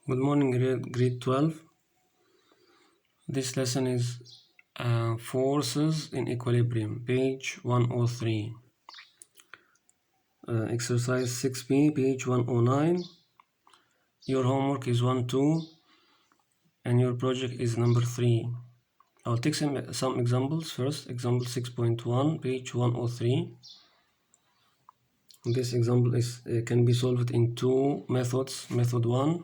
Good morning, grade 12. This lesson is Forces in Equilibrium, page 103. Exercise 6b, page 109. Your homework is 1-2 and your project is number 3. I'll take some examples first. Example 6.1, page 103. This example is can be solved in two methods. Method 1,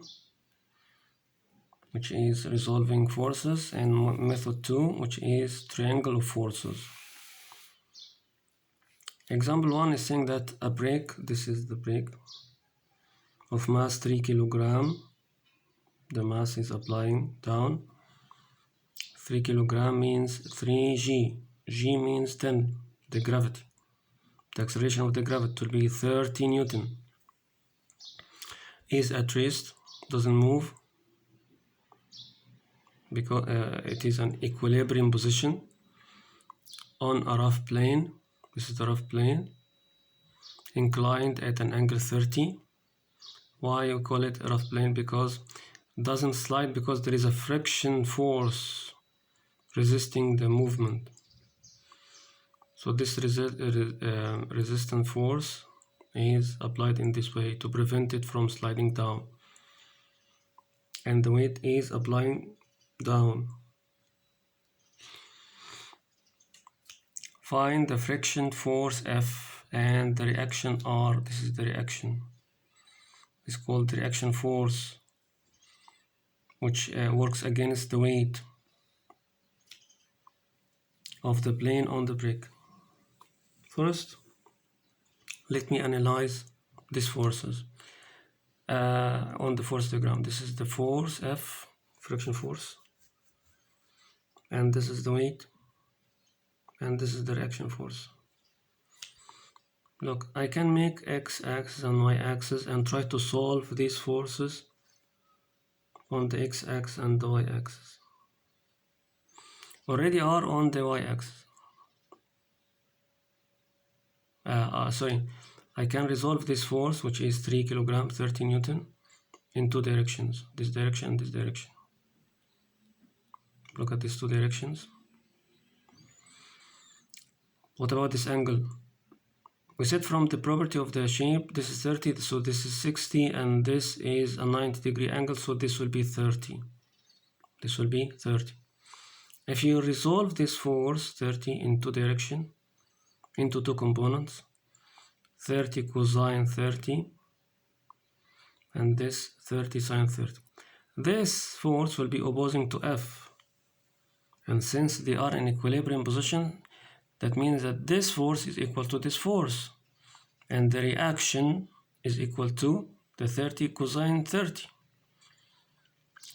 which is resolving forces, and method 2, which is triangle of forces. Example 1 is saying that a brake, this is the brake, of mass 3 kilogram, the mass is applying down. 3 kilogram means 3g, g means 10, the gravity, the acceleration of the gravity will be 30 Newton, is at rest, doesn't move, because it is an equilibrium position on a rough plane. This is the rough plane, inclined at an angle 30. Why you call it a rough plane? Because it doesn't slide, because there is a friction force resisting the movement. So this resistance force is applied in this way to prevent it from sliding down, and the weight is applying down. Find the friction force F and the reaction R. This is the reaction. It's called the reaction force, which works against the weight of the plane on the brake. First, let me analyze these forces on the force diagram. This is the force F, friction force, and this is the weight, and this is the reaction force. Look, I can make x-axis and y-axis and try to solve these forces on the x-axis and the y-axis. Already are on the y-axis. I can resolve this force, which is 3 kilogram, 30 Newton, in two directions, this direction and this direction. Look at these two directions. What about this angle? We said from the property of the shape, this is 30, so this is 60, and this is a 90-degree angle, so this will be 30. This will be 30. If you resolve this force 30 in two directions, into two components, 30 cosine 30, and this 30 sine 30. This force will be opposing to F, and since they are in equilibrium position, that means that this force is equal to this force, and the reaction is equal to the 30 cosine 30.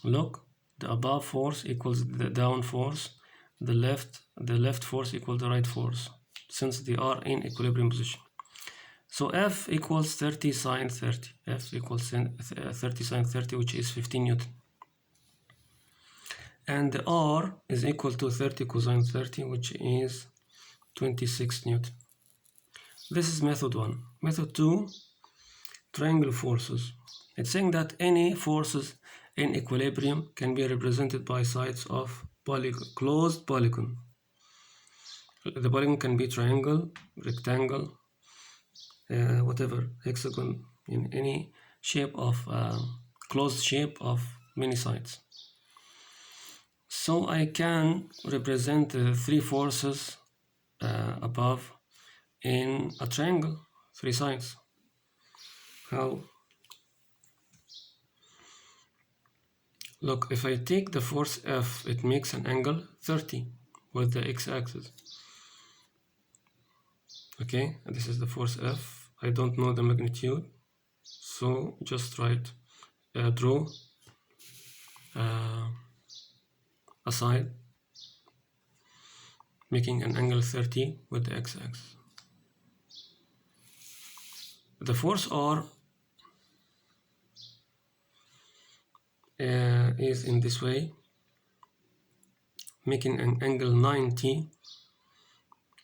Look, the above force equals the down force, the left force equals the right force, since they are in equilibrium position. So F equals 30 sine 30. F equals 30 sine 30, which is 15 Newton. And the R is equal to 30 cosine 30, which is 26 Newton. This is method 1. Method 2, triangle forces. It's saying that any forces in equilibrium can be represented by sides of closed polygon. The polygon can be triangle, rectangle, whatever, hexagon, in any shape of closed shape of many sides. So I can represent the three forces above in a triangle, three sides. How? Look, if I take the force F, it makes an angle 30 with the x-axis. Okay, and this is the force F. I don't know the magnitude, so just write, draw a side making an angle 30 with the x-axis. The force R is in this way, making an angle 90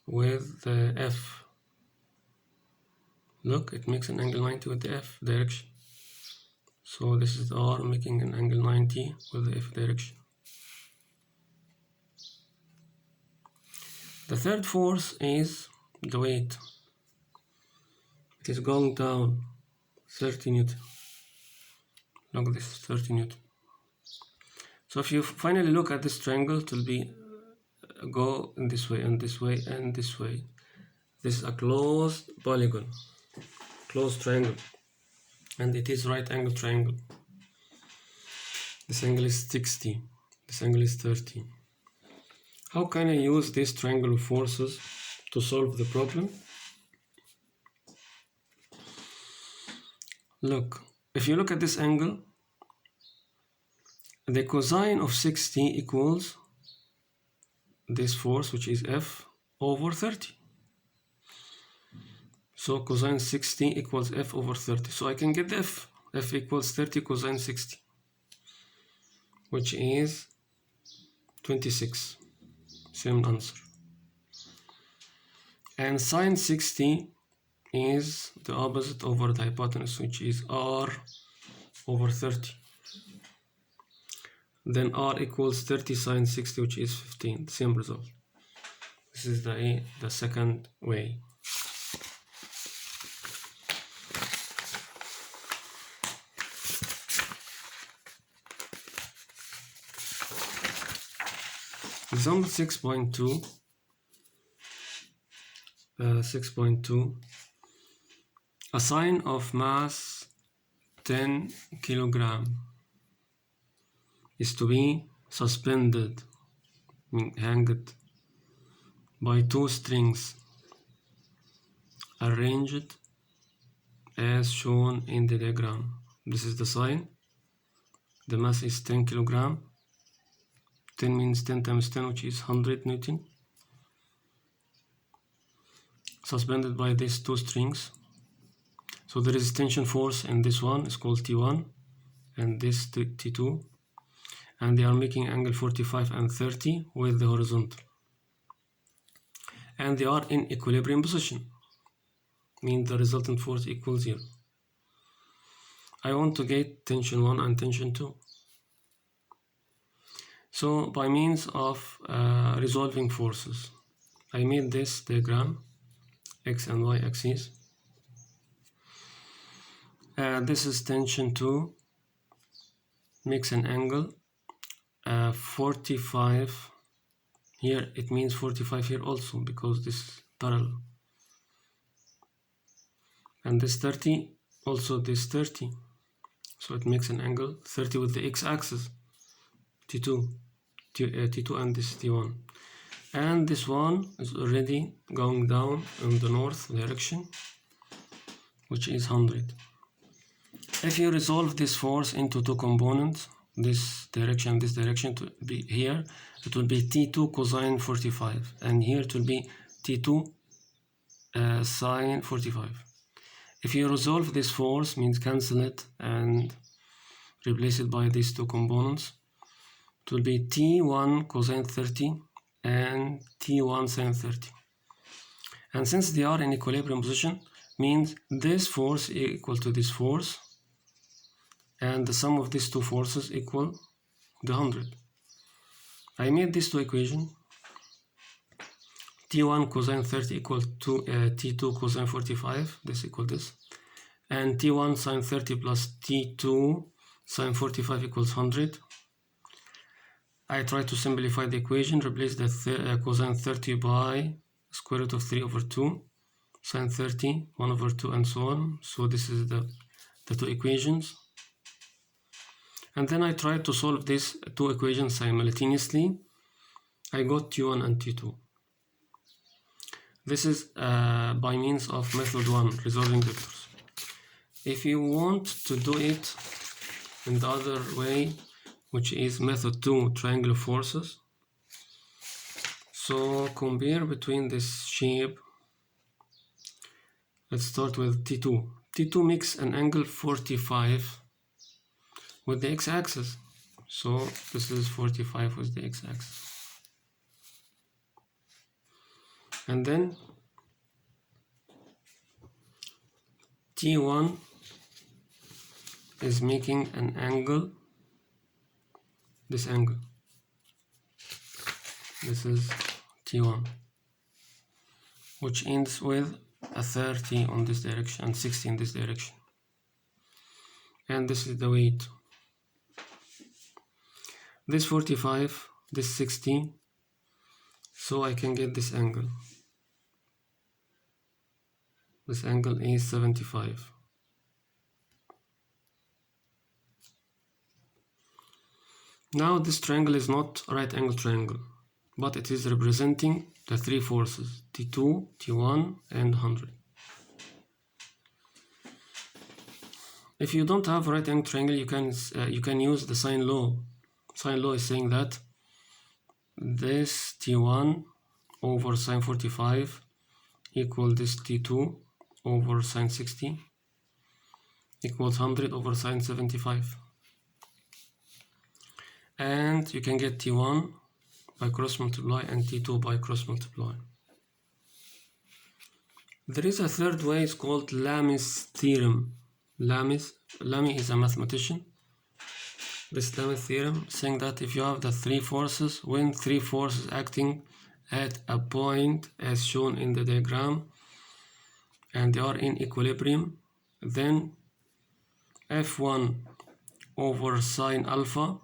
with the F. Look, it makes an angle 90 with the F direction. So this is R making an angle 90 with the F direction. The third force is the weight. It is going down 30 Newton. Look, this is 30 Newton. So if you finally look at this triangle, it will be go in this way and this way and this way. This is a closed polygon, closed triangle, and it is right angle triangle. This angle is 60, this angle is 30. How can I use this triangle of forces to solve the problem? Look, if you look at this angle, the cosine of 60 equals this force, which is F over 30. So cosine 60 equals F over 30. So I can get the F. F equals 30 cosine 60, which is 26. Same answer. And sine 60 is the opposite over the hypotenuse, which is R over 30. Then R equals 30 sine 60, which is 15. Same result. This is the second way. Example 6.2. A sign of mass 10 kilogram is to be suspended, hanged by two strings arranged as shown in the diagram. This is the sign. The mass is 10 kilogram. 10 means 10 times 10, which is 100 Newton. Suspended by these two strings. So there is tension force in this one, is called T1, and this T2. And they are making angle 45 and 30 with the horizontal. And they are in equilibrium position, means the resultant force equals 0. I want to get tension 1 and tension 2. So by means of resolving forces, I made this diagram, X and Y axes. This is tension 2, makes an angle 45. Here it means 45 here also, because this is parallel. And this 30, also this 30. So it makes an angle 30 with the x-axis, T2 and this T1. And this one is already going down in the north direction, which is 100. If you resolve this force into two components, this direction and this direction, to be here, it will be T2 cosine 45, and here it will be T2 sine 45. If you resolve this force, means cancel it and replace it by these two components, it will be T1 cosine 30 and T1 sine 30. And since they are in equilibrium position, means this force equal to this force, and the sum of these two forces equal the 100. I made these two equations. T1 cosine 30 equal to T2 cosine 45, this equal this, and T1 sine 30 plus T2 sine 45 equals 100. I try to simplify the equation, replace the cosine 30 by square root of 3 over 2, sine 30, 1 over 2, and so on. So this is the two equations. And then I tried to solve these two equations simultaneously. I got T1 and T2. This is by means of method 1, resolving vectors. If you want to do it in the other way, which is method 2, triangle of forces, so compare between this shape. Let's start with T2. T2 makes an angle 45 with the x-axis. So this is 45 with the x-axis. And then T1 is making an angle, this angle. This is T1, which ends with a 30 on this direction and 60 in this direction. And this is the weight. This 45, this 60, so I can get this angle. This angle is 75. Now this triangle is not a right angle triangle, but it is representing the three forces, T2, T1, and 100. If you don't have a right angle triangle, you can use the sine law. Sine law is saying that this T1 over sine 45 equal this T2 over sine 60 equals 100 over sine 75. And you can get T1 by cross multiply and T2 by cross multiply. There is a third way, it's called Lami's theorem. Lamy is a mathematician. This Lamy theorem saying that if you have the three forces, when three forces acting at a point as shown in the diagram and they are in equilibrium, then F1 over sine alpha,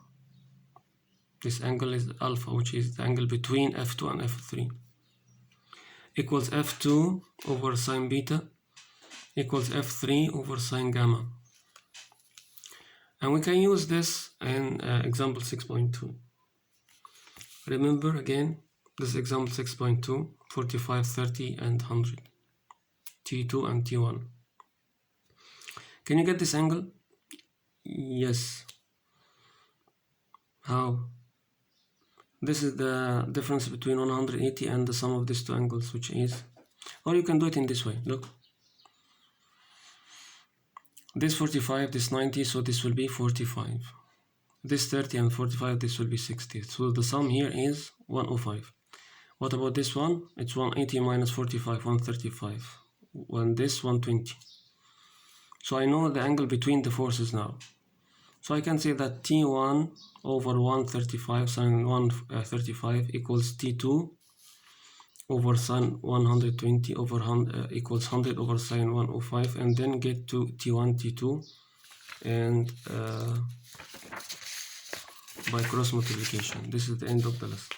this angle is alpha, which is the angle between F2 and F3, equals F2 over sine beta equals F3 over sine gamma. And we can use this in example 6.2. Remember again, this example 6.2, 45, 30, and 100. T2 and T1. Can you get this angle? Yes. How? This is the difference between 180 and the sum of these two angles, which is, or you can do it in this way. Look. This 45, this 90, so this will be 45. This 30 and 45, this will be 60. So the sum here is 105. What about this one? It's 180 minus 45, 135. And this 120. So I know the angle between the forces now. So I can say that T1 over 135 sine 135 equals T2 over sine 120 over 100 equals 100 over sine 105, and then get to T1, T2, and by cross multiplication. This is the end of the lesson.